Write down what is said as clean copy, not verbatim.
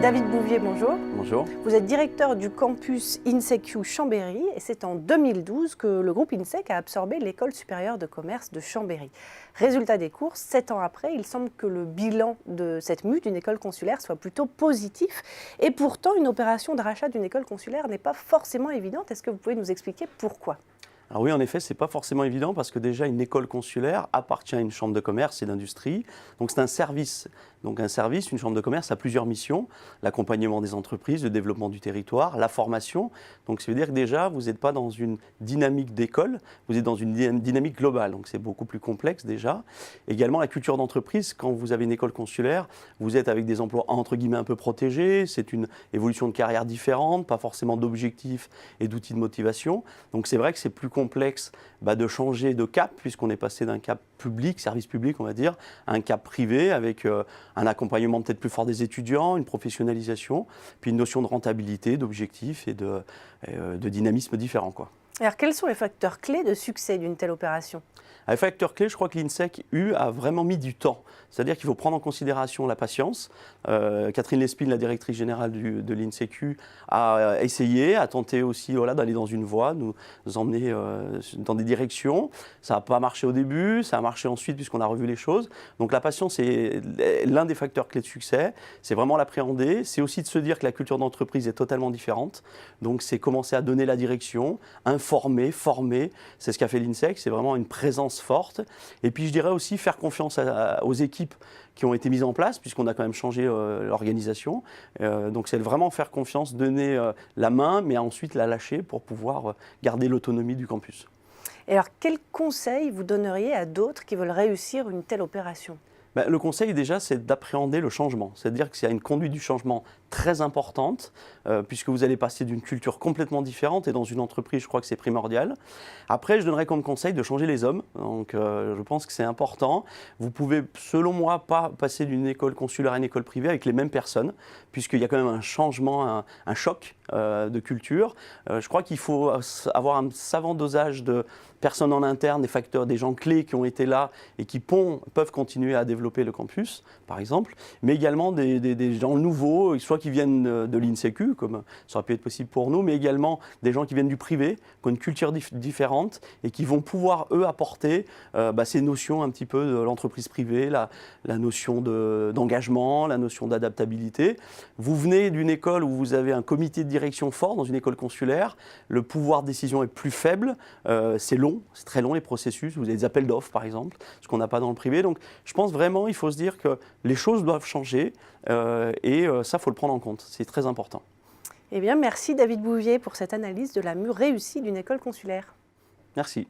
David Bouvier, bonjour. Bonjour. Vous êtes directeur du campus INSECU Chambéry et c'est en 2012 que le groupe INSEC a absorbé l'École supérieure de commerce de Chambéry. Résultat des courses, 7 ans après, il semble que le bilan de cette mue d'une école consulaire soit plutôt positif. Et pourtant, une opération de rachat d'une école consulaire n'est pas forcément évidente. Est-ce que vous pouvez nous expliquer pourquoi ? Alors oui, en effet, ce n'est pas forcément évident parce que déjà, une école consulaire appartient à une chambre de commerce et d'industrie. Donc c'est un service. Donc un service, une chambre de commerce a plusieurs missions. L'accompagnement des entreprises, le développement du territoire, la formation. Donc ça veut dire que déjà, vous n'êtes pas dans une dynamique d'école, vous êtes dans une dynamique globale. Donc c'est beaucoup plus complexe déjà. Également, la culture d'entreprise, quand vous avez une école consulaire, vous êtes avec des emplois entre guillemets un peu protégés. C'est une évolution de carrière différente, pas forcément d'objectifs et d'outils de motivation. Donc c'est vrai que c'est plus complexe de changer de cap, puisqu'on est passé d'un cap public, service public on va dire, à un cap privé avec un accompagnement peut-être plus fort des étudiants, une professionnalisation, puis une notion de rentabilité, d'objectifs et de dynamisme différent, quoi. Alors quels sont les facteurs clés de succès d'une telle opération ? Un facteur clé, je crois que l'INSECU a vraiment mis du temps. C'est-à-dire qu'il faut prendre en considération la patience. Catherine Lespine, la directrice générale de l'INSECU, a essayé, a tenté aussi d'aller dans une voie, nous emmener dans des directions. Ça n'a pas marché au début, ça a marché ensuite puisqu'on a revu les choses. Donc la patience est l'un des facteurs clés de succès. C'est vraiment l'appréhender. C'est aussi de se dire que la culture d'entreprise est totalement différente. Donc c'est commencer à donner la direction, informer, former. C'est ce qu'a fait l'INSEC. C'est vraiment une présence forte. Et puis je dirais aussi faire confiance aux équipes qui ont été mises en place, puisqu'on a quand même changé l'organisation. Donc c'est vraiment faire confiance, donner la main, mais ensuite la lâcher pour pouvoir garder l'autonomie du campus. Et alors quels conseils vous donneriez à d'autres qui veulent réussir une telle opération ? Le conseil déjà, c'est d'appréhender le changement. C'est-à-dire qu'il y a une conduite du changement très importante, puisque vous allez passer d'une culture complètement différente, et dans une entreprise, je crois que c'est primordial. Après, je donnerais comme conseil de changer les hommes. Donc, je pense que c'est important. Vous pouvez, selon moi, pas passer d'une école consulaire à une école privée avec les mêmes personnes, puisqu'il y a quand même un changement, un choc de culture. Je crois qu'il faut avoir un savant dosage de personnes en interne, des facteurs, des gens clés qui ont été là et qui peuvent continuer à développer le campus, par exemple, mais également des gens nouveaux, soit qui viennent de l'INSECU, comme ça aurait pu être possible pour nous, mais également des gens qui viennent du privé, qui ont une culture différente et qui vont pouvoir, eux, apporter ces notions un petit peu de l'entreprise privée, la notion d'engagement, la notion d'adaptabilité. Vous venez d'une école où vous avez un comité de direction fort, dans une école consulaire, le pouvoir de décision est plus faible, c'est long, c'est très long les processus, vous avez des appels d'offres par exemple, ce qu'on n'a pas dans le privé. Donc je pense vraiment il faut se dire que les choses doivent changer et ça, il faut le prendre en compte, c'est très important. Eh bien, merci David Bouvier pour cette analyse de la mue réussie d'une école consulaire. Merci.